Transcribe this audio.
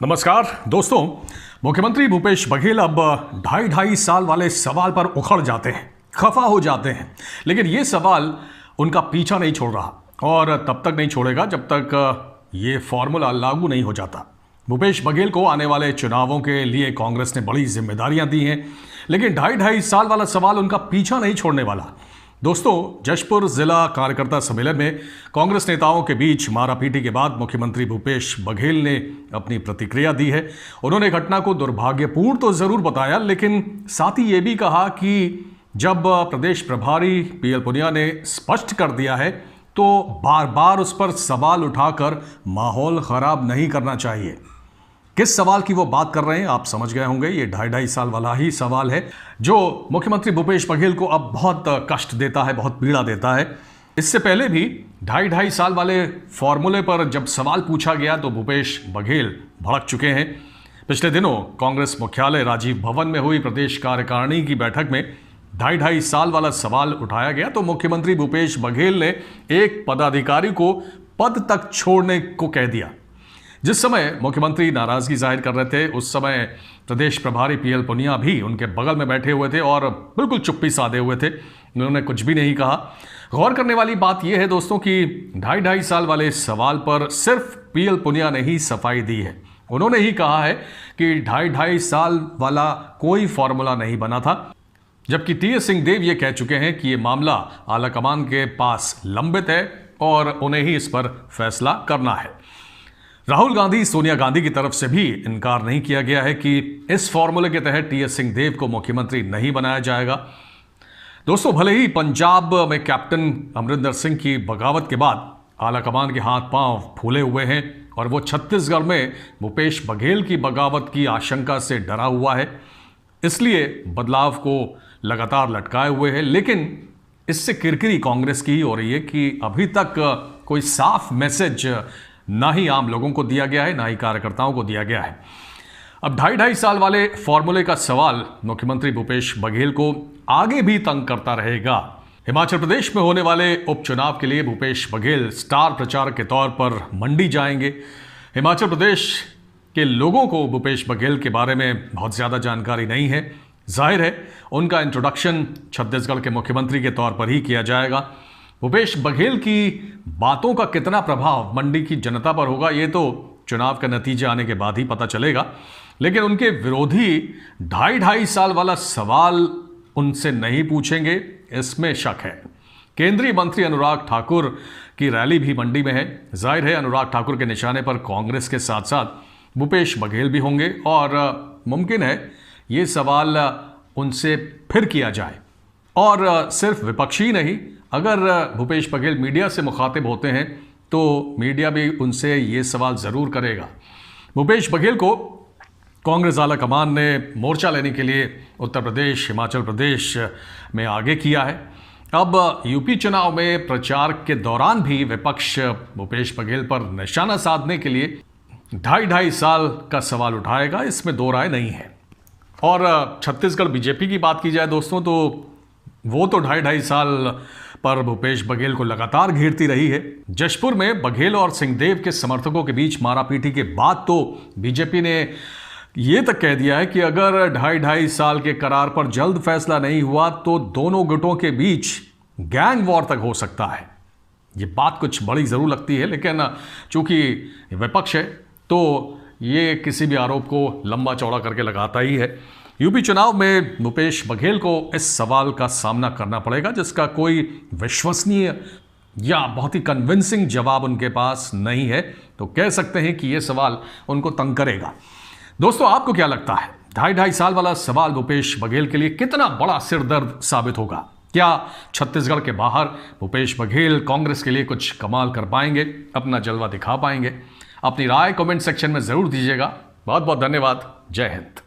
नमस्कार दोस्तों। मुख्यमंत्री भूपेश बघेल अब ढाई साल वाले सवाल पर उखड़ जाते हैं, खफा हो जाते हैं, लेकिन ये सवाल उनका पीछा नहीं छोड़ रहा और तब तक नहीं छोड़ेगा जब तक ये फॉर्मूला लागू नहीं हो जाता। भूपेश बघेल को आने वाले चुनावों के लिए कांग्रेस ने बड़ी जिम्मेदारियां दी हैं, लेकिन ढाई साल वाला सवाल उनका पीछा नहीं छोड़ने वाला। दोस्तों, जशपुर जिला कार्यकर्ता सम्मेलन में कांग्रेस नेताओं के बीच मारापीटी के बाद मुख्यमंत्री भूपेश बघेल ने अपनी प्रतिक्रिया दी है। उन्होंने घटना को दुर्भाग्यपूर्ण तो जरूर बताया, लेकिन साथ ही ये भी कहा कि जब प्रदेश प्रभारी पीएल पुनिया ने स्पष्ट कर दिया है तो बार बार उस पर सवाल उठाकर माहौल खराब नहीं करना चाहिए। किस सवाल की वो बात कर रहे हैं आप समझ गए होंगे। ये ढाई साल वाला ही सवाल है जो मुख्यमंत्री भूपेश बघेल को अब बहुत कष्ट देता है, बहुत पीड़ा देता है। इससे पहले भी ढाई साल वाले फॉर्मूले पर जब सवाल पूछा गया तो भूपेश बघेल भड़क चुके हैं। पिछले दिनों कांग्रेस मुख्यालय राजीव भवन में हुई प्रदेश कार्यकारिणी की बैठक में ढाई साल वाला सवाल उठाया गया तो मुख्यमंत्री भूपेश बघेल ने एक पदाधिकारी को पद तक छोड़ने को कह दिया। जिस समय मुख्यमंत्री नाराजगी जाहिर कर रहे थे उस समय प्रदेश प्रभारी पीएल पुनिया भी उनके बगल में बैठे हुए थे और बिल्कुल चुप्पी साधे हुए थे, उन्होंने कुछ भी नहीं कहा। गौर करने वाली बात यह है दोस्तों कि ढाई साल वाले सवाल पर सिर्फ पीएल पुनिया ने ही सफाई दी है। उन्होंने ही कहा है कि ढाई साल वाला कोई फॉर्मूला नहीं बना था, जबकि टीएस सिंहदेव ये कह चुके हैं कि ये मामला आलाकमान के पास लंबित है और उन्हें ही इस पर फैसला करना है। राहुल गांधी, सोनिया गांधी की तरफ से भी इनकार नहीं किया गया है कि इस फॉर्मूले के तहत टीएस सिंहदेव को मुख्यमंत्री नहीं बनाया जाएगा। दोस्तों, भले ही पंजाब में कैप्टन अमरिंदर सिंह की बगावत के बाद आलाकमान के हाथ पांव फूले हुए हैं और वो छत्तीसगढ़ में भूपेश बघेल की बगावत की आशंका से डरा हुआ है, इसलिए बदलाव को लगातार लटकाए हुए है। लेकिन इससे किरकिरी कांग्रेस की ही हो रही है कि अभी तक कोई साफ मैसेज ना ही आम लोगों को दिया गया है, ना ही कार्यकर्ताओं को दिया गया है। अब ढाई साल वाले फॉर्मूले का सवाल मुख्यमंत्री भूपेश बघेल को आगे भी तंग करता रहेगा। हिमाचल प्रदेश में होने वाले उपचुनाव के लिए भूपेश बघेल स्टार प्रचारक के तौर पर मंडी जाएंगे। हिमाचल प्रदेश के लोगों को भूपेश बघेल के बारे में बहुत ज़्यादा जानकारी नहीं है। जाहिर है उनका इंट्रोडक्शन छत्तीसगढ़ के मुख्यमंत्री के तौर पर ही किया जाएगा। भूपेश बघेल की बातों का कितना प्रभाव मंडी की जनता पर होगा ये तो चुनाव का नतीजा आने के बाद ही पता चलेगा, लेकिन उनके विरोधी ढाई साल वाला सवाल उनसे नहीं पूछेंगे, इसमें शक है। केंद्रीय मंत्री अनुराग ठाकुर की रैली भी मंडी में है। जाहिर है अनुराग ठाकुर के निशाने पर कांग्रेस के साथ साथ भूपेश बघेल भी होंगे और मुमकिन है ये सवाल उनसे फिर किया जाए। और सिर्फ विपक्षी नहीं, अगर भूपेश बघेल मीडिया से मुखातिब होते हैं तो मीडिया भी उनसे ये सवाल ज़रूर करेगा। भूपेश बघेल को कांग्रेस आलाकमान ने मोर्चा लेने के लिए उत्तर प्रदेश, हिमाचल प्रदेश में आगे किया है। अब यूपी चुनाव में प्रचार के दौरान भी विपक्ष भूपेश बघेल पर निशाना साधने के लिए ढाई साल का सवाल उठाएगा, इसमें दो राय नहीं है। और छत्तीसगढ़ बीजेपी की बात की जाए दोस्तों तो वो तो ढाई साल पर भूपेश बघेल को लगातार घेरती रही है। जशपुर में बघेल और सिंहदेव के समर्थकों के बीच मारापीटी के बाद तो बीजेपी ने यह तक कह दिया है कि अगर ढाई साल के करार पर जल्द फैसला नहीं हुआ तो दोनों गुटों के बीच गैंग वॉर तक हो सकता है। ये बात कुछ बड़ी जरूर लगती है, लेकिन चूंकि विपक्ष है तो ये किसी भी आरोप को लंबा चौड़ा करके लगाता ही है। यूपी चुनाव में भूपेश बघेल को इस सवाल का सामना करना पड़ेगा जिसका कोई विश्वसनीय या बहुत ही कन्विंसिंग जवाब उनके पास नहीं है, तो कह सकते हैं कि यह सवाल उनको तंग करेगा। दोस्तों, आपको क्या लगता है ढाई साल वाला सवाल भूपेश बघेल के लिए कितना बड़ा सिरदर्द साबित होगा? क्या छत्तीसगढ़ के बाहर भूपेश बघेल कांग्रेस के लिए कुछ कमाल कर पाएंगे, अपना जलवा दिखा पाएंगे? अपनी राय कमेंट सेक्शन में जरूर दीजिएगा। बहुत बहुत धन्यवाद। जय हिंद।